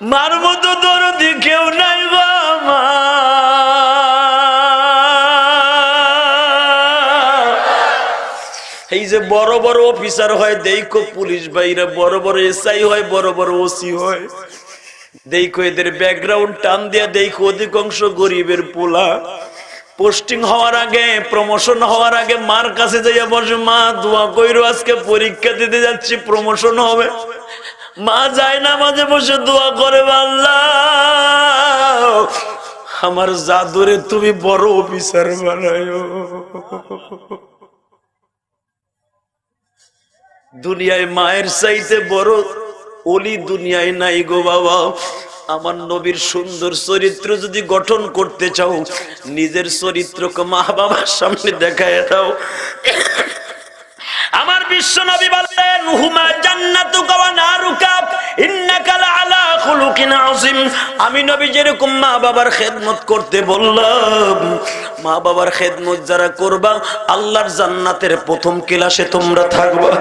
মার মতো দরদি কেউ নাই গো মা। এই যে বড় বড় অফিসার হয় দেখো, পুলিশ ভাইরা বড় বড় এসআই হয়, বড় বড় ওসি হয়, দেখো এদের ব্যাকগ্রাউন্ড টান দিয়া দেখো অধিকাংশ গরিবের পোলা। পোস্টিং হওয়ার আগে, প্রমোশন হওয়ার আগে মার কাছে যাইয়া বসে, মা দোয়া কইরো আজকে পরীক্ষা দিতে যাচ্ছি, প্রমোশন হবে। মা যায় না, মাঝে বসে দোয়া করে, আল্লাহ আমার জাদুরে তুমি বড় অফিসার বানায়ো। দুনিয়ায় মায়ের চাইতে বড় ওলি দুনিয়ায় নাই গো বাবা। আমার নবীর সুন্দর চরিত্র যদি গঠন করতে চাও, নিজের চরিত্রকে মা বাবার সামনে দেখায় দাও। আমার বিশ্ব নবী বললেন, হুমা জান্নাতুকা ওয়া নারুকা ইন্নাকা লাআলা খুলুকিন আযীম। আমি নবী যেরকম মা বাবার খেদমত করতে বললাম, মা বাবার খেদমত যারা করবা, আল্লাহর জান্নাতের প্রথম ক্লাসে তোমরা থাকবা।